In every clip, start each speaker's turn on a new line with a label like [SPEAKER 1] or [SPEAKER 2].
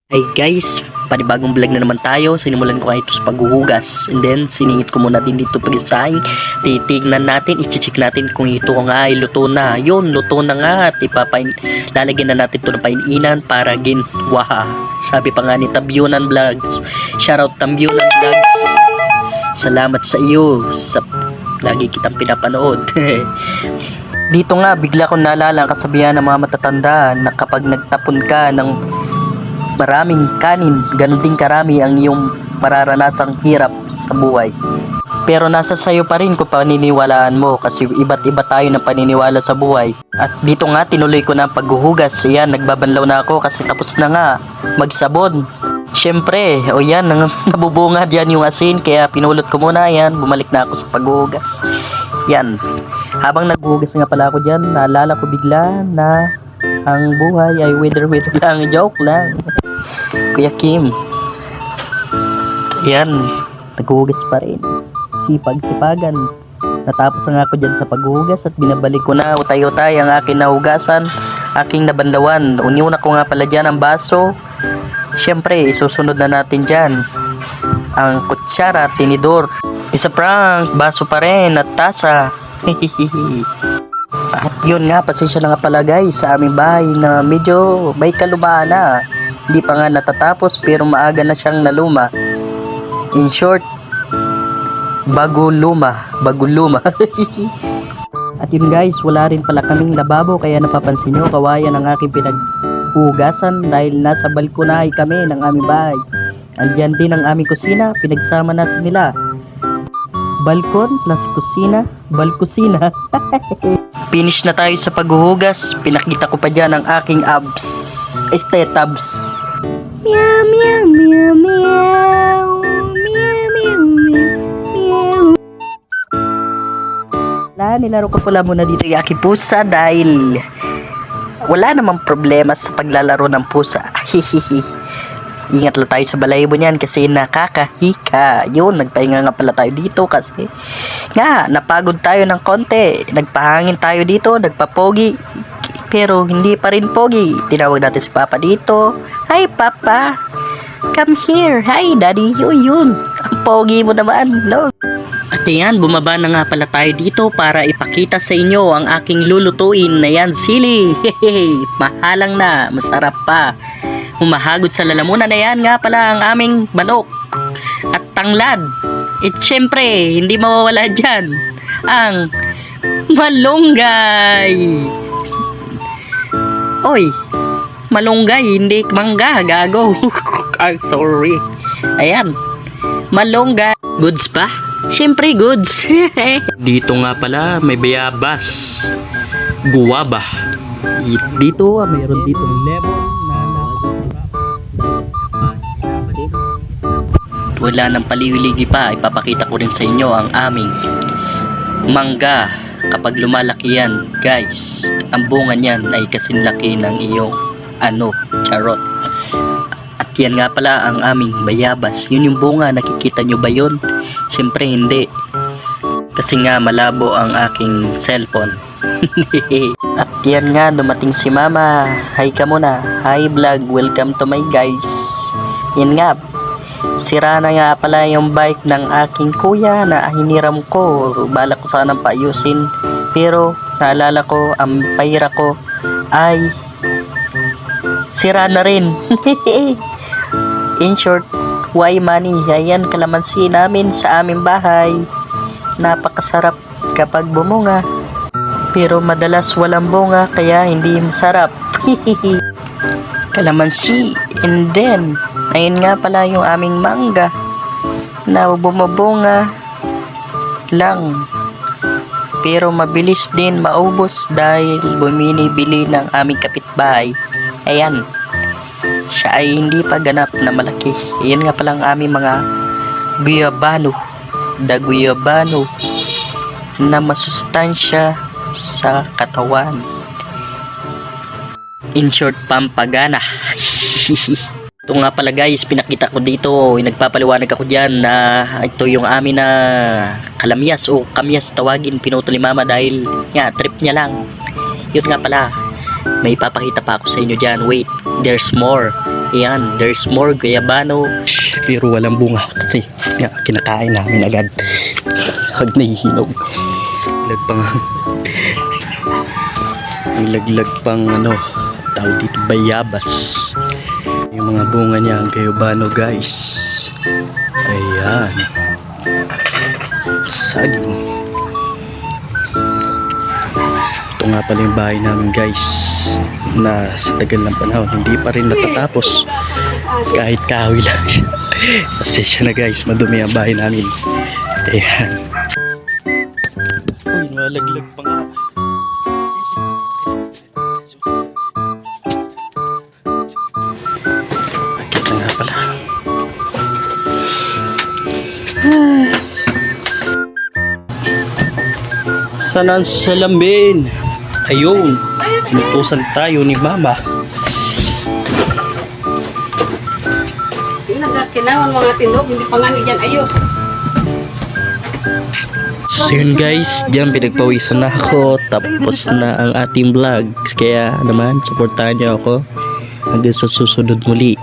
[SPEAKER 1] Hey guys, panibagong vlog na naman tayo. Sinimulan ko ito sa paghuhugas. And then, siningit ko muna din dito pag-isahin. Titignan natin, i-check natin kung ito nga ay luto na. Yun, luto na nga. At lalagyan na natin ito ng paininan para ginwa. Sabi pa nga ni Tambyunan Vlogs. Shoutout Tambyunan Vlogs. Salamat sa iyo sa lagi kitang pinapanood. Dito nga, bigla ko naalala ang kasabihan ng mga matatanda na kapag nagtapon ka ng maraming kanin, ganun din karami ang iyong mararanasang hirap sa buhay. Pero nasa sayo pa rin kung paniniwalaan mo, kasi iba't iba tayo ng paniniwala sa buhay. At dito nga, tinuloy ko na ang paghuhugas. Ayan, nagbabanlaw na ako kasi tapos na nga magsabon. Siyempre, o yan, nabubunga dyan yung asin, kaya pinulot ko muna. Yan, bumalik na ako sa paghuhugas. Yan, habang naghuhugas nga pala ako dyan, naalala ko bigla na ang buhay ay wither lang, joke lang. Kuya Kim, yan, naghuhugas pa rin, sipag-sipagan. Natapos nga ako dyan sa paghuhugas at binabalik ko na utay-utay ang aking nahugasan, aking nabandawan. Uniuna ko nga pala dyan ang baso. Siyempre, isusunod na natin dyan ang kutsara, tinidor, isa prank, baso pa rin at tasa. At yun nga, pasensya na nga pala guys sa aming bahay na medyo may kalumaan na. Hindi pa nga natatapos pero maaga na siyang naluma. In short, bago luma. At yun guys, wala rin pala kaming lababo, kaya napapansin nyo kawayan ang aking pinaghugasan dahil nasa balkonahe kami ng aming bahay. Andyan din ang aming kusina, pinagsama natin nila. Balkon plus kusina, balkusina. Finish na tayo sa paghuhugas. Pinakita ko pa dyan ang aking abs. Tabs. Meow, meow, meow, meow. Meow, meow, meow, meow. Nilaro ko pala muna dito yung aking pusa dahil wala namang problema sa paglalaro ng pusa. Ingat lang tayo sa balahibo niyan kasi nakakahika. Yun, nagpahinga nga pala tayo dito kasi nga, napagod tayo ng konti. Nagpahangin tayo dito, nagpapogi. Pero hindi pa rin pogi. Tinawag natin si Papa dito. Hi Papa, come here. Hi Daddy, yun. Ang pogi mo naman, no? At yan, bumaba na nga pala tayo dito para ipakita sa inyo ang aking lulutuin na yan, sili. Mahalang na, masarap pa. Humahagod sa lalamunan na yan nga pala ang aming manok at tanglad. At syempre, hindi mawawala dyan ang malunggay. Oy, malunggay, hindi mangga, gago. I'm sorry. Ayan, malunggay. Goods pa? Syempre goods. Dito nga pala may bayabas, guwaba. Dito mayroon dito lemon na wala nang paliwiligi pa. Ipapakita ko rin sa inyo ang aming mangga. Kapag lumalaki yan guys, ang bunga niyan ay kasinlaki ng iyong charot. At yan nga pala ang aming bayabas. Yun yung bunga, nakikita nyo ba yun? Siyempre hindi, kasi nga malabo ang aking cellphone. At yan nga, dumating si Mama. Hi ka muna. Hi vlog, welcome to my guys. Yan nga, sira na nga pala yung bike ng aking kuya na hiniram ko. Balak ko sanang paayusin, pero naalala ko ang pahira ko ay sira na rin. In short, why money? Ayan, kalamansi namin sa aming bahay. Napakasarap kapag bumunga, pero madalas walang bunga kaya hindi masarap. Kalamansi. And then ayun nga pala yung aming mangga na bumubunga lang, pero mabilis din maubos dahil bumibili ng aming kapitbahay. Ayan, siya ay hindi pa ganap na malaki. Ayan nga pala ang aming mga guyabano, guyabano na masustansya sa katawan. In short, pampagana. Ito nga pala guys, pinakita ko dito, nagpapaliwanag ako dyan na ito yung amin na kalamyas o kamyas tawagin, pinutol ni Mama dahil nga trip niya lang. Yun nga pala, may ipapakita pa ako sa inyo dyan. Wait, there's more. Ayan, there's more guyabano. Pero walang bunga kasi kinakain namin agad. Hag nahihinog. Lag pang may laglag pang tawag dito bayabas. Yung mga bunga niya ang guyabano guys. Ayan. Saging. Ito nga pala yung bahay namin guys, na sa tagal ng panahon hindi pa rin natatapos kahit kahoy lang siya. Pasensya na guys, madumi ang bahay namin. Ayan. Uy, malaglag pa nga. Nakita nga pala. Sana ang salamin. Ayun, inutusan tayo ni mama.
[SPEAKER 2] Kailangan mga tindog, hindi pa nga dyan ayos.
[SPEAKER 1] So yun guys, dyan pinagpawisan na ako. Tapos na ang ating vlog. Kaya naman, supportahan niyo ako hanggang sa susunod muli.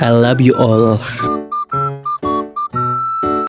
[SPEAKER 1] I love you all.